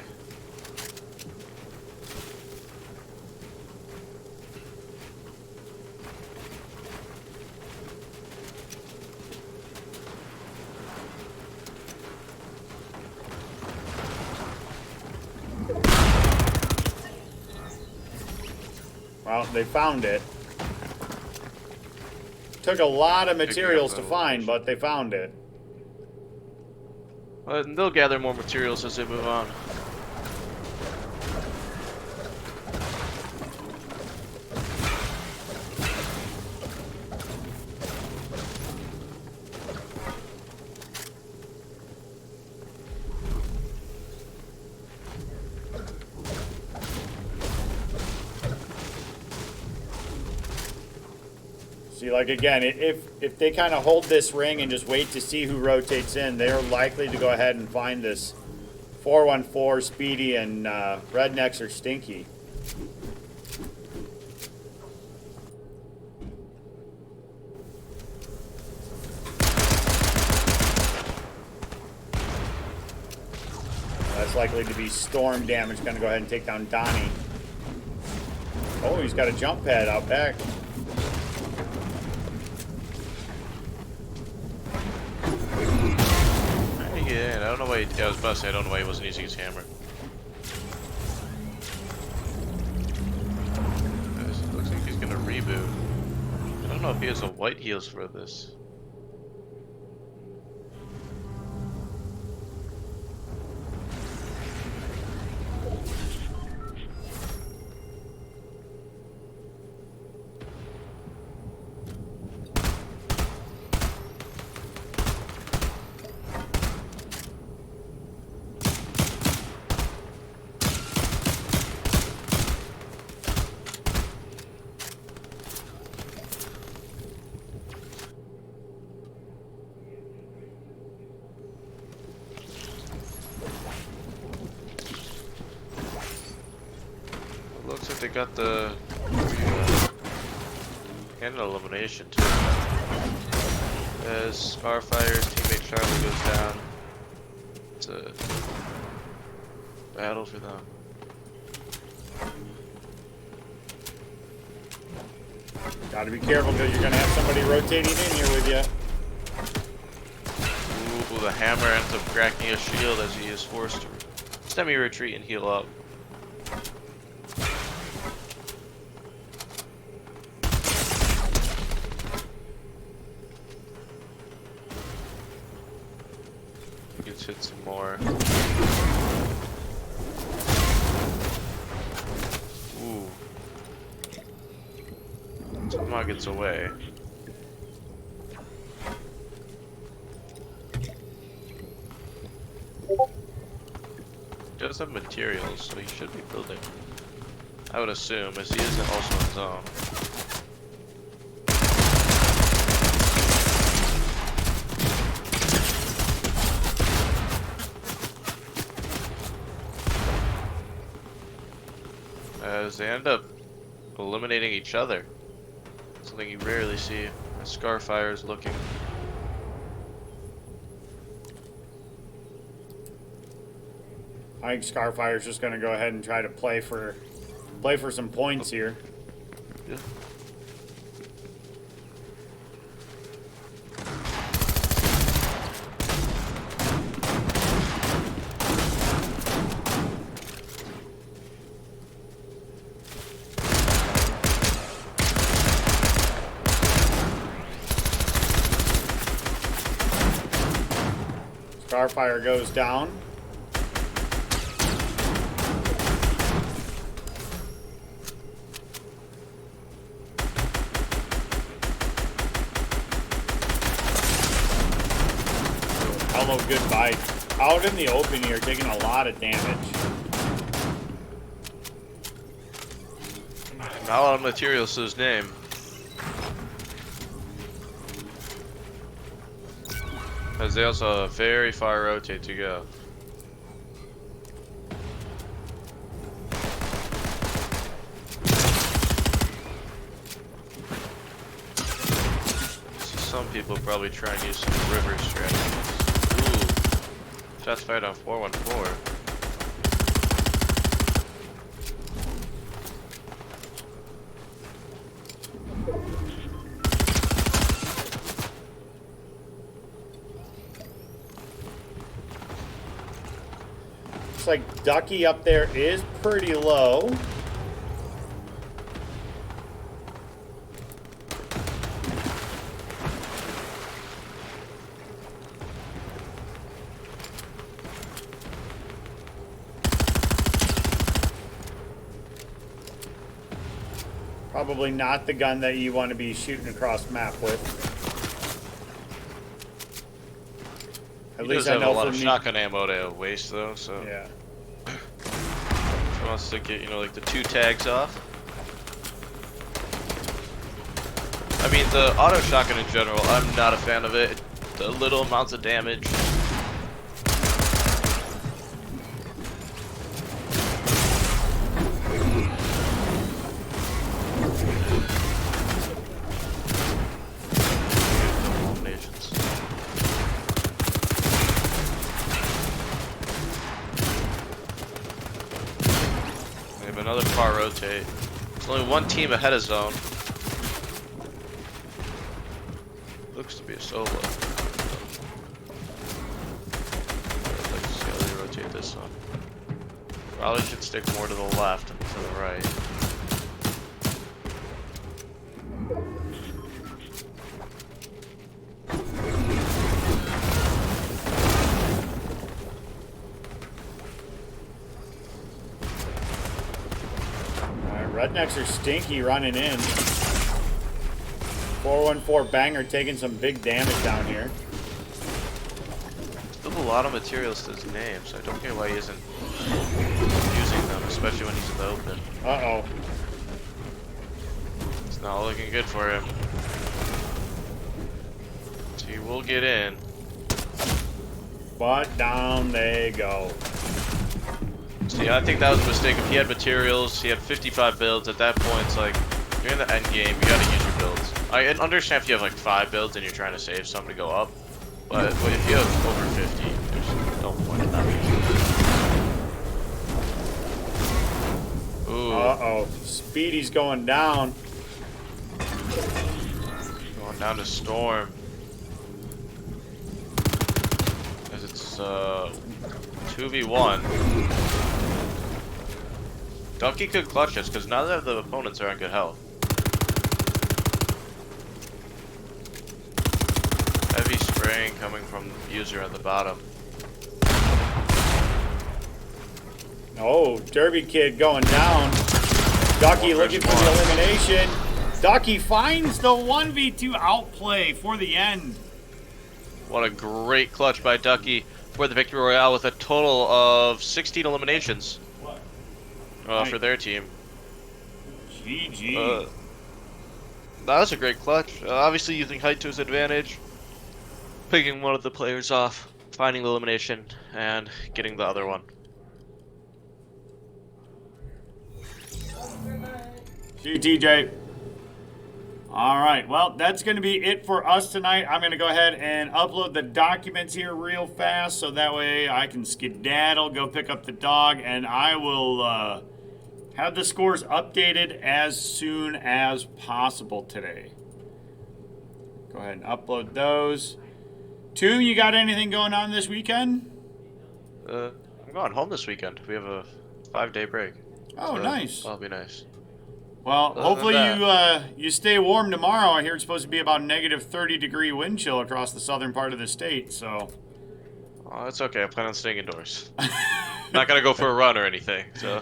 Well, they found it. Took a lot of materials to find, but they found it. Well, they'll gather more materials as they move on. See, like again, if they kind of hold this ring and just wait to see who rotates in, they're likely to go ahead and find this 414, Speedy, and Rednecks or Stinky. That's likely to be storm damage. Going to go ahead and take down Donnie. Oh, he's got a jump pad out back. Yeah, I don't know why. I was about to say I don't know why he wasn't using his hammer. It looks like he's gonna reboot. I don't know if he has a white heals for this. Looks like they got the and an elimination too. As Starfire's teammate Charlie goes down, it's a battle for them. Got to be careful because you're going to have somebody rotating in here with you. Ooh, the hammer ends up cracking his shield as he is forced to semi-retreat and heal up. Gets hit some more. Ooh. Somehow gets away. He does have materials, so he should be building. I would assume, as he is also in zone. As they end up eliminating each other. Something you rarely see. Scarfire is looking. I think Scarfire's just going to go ahead and try to play for some points here. Yeah. Starfire goes down. Hello, goodbye. Out in the open here, taking a lot of damage. Not a lot of materials to his name. Because they also have a very far rotate to go. So some people probably try and use some river strategies. Ooh. Shots fired on 414. Looks like Ducky up there is pretty low. Probably not the gun that you want to be shooting across map with. At He least does I have a know lot for of me. shotgun ammo to waste though, so Yeah. he wants to get, you know, like the 2 tags off. I mean, the auto shotgun in general, I'm not a fan of it. The little amounts of damage. Eliminations. We have another far rotate. There's only one team ahead of zone. Looks to be a solo. I'd like to see how they rotate this one. Probably should stick more to the left than to the right. Rednecks are stinky running in. 414 Banger taking some big damage down here. Still a lot of materials to his name, so I don't get why he isn't using them, especially when he's in the open. Uh-oh. It's not looking good for him. So he will get in. But down they go. See, I think that was a mistake. If he had materials, he had 55 builds. At that point, it's like, you're in the end game, you gotta use your builds. I understand if you have like 5 builds and you're trying to save some to go up, but if you have over 50, there's no point in that. Ooh. Uh-oh. Speedy's going down. Going down to Storm. As it's 2v1. Ducky could clutch us because none of the opponents are on good health. Heavy spraying coming from the user at the bottom. Oh, Derby Kid going down. Ducky looking for the elimination. Ducky finds the 1v2 outplay for the end. What a great clutch by Ducky for the Victory Royale with a total of 16 eliminations for their team. GG. That was a great clutch. Obviously using height to his advantage. Picking one of the players off, finding the elimination, and getting the other one. TJ. All right, well, that's going to be it for us tonight. I'm going to go ahead and upload the documents here real fast so that way I can skedaddle, go pick up the dog, and I will have the scores updated as soon as possible today. Go ahead and upload those. Two, you got anything going on this weekend? I'm going home this weekend. We have a 5-day break. Oh, so nice. That'll be nice. Well, Other hopefully than you stay warm tomorrow. I hear it's supposed to be about -30-degree wind chill across the southern part of the state. So, Oh, it's okay. I plan on staying indoors. Not gonna go for a run or anything. So.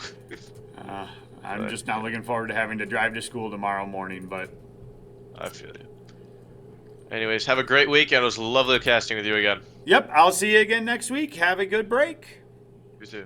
I'm But, just not looking forward to having to drive to school tomorrow morning, but I feel you. Anyways, have a great weekend. It was lovely casting with you again. yep, I'll see you again next week. Have a good break. You too.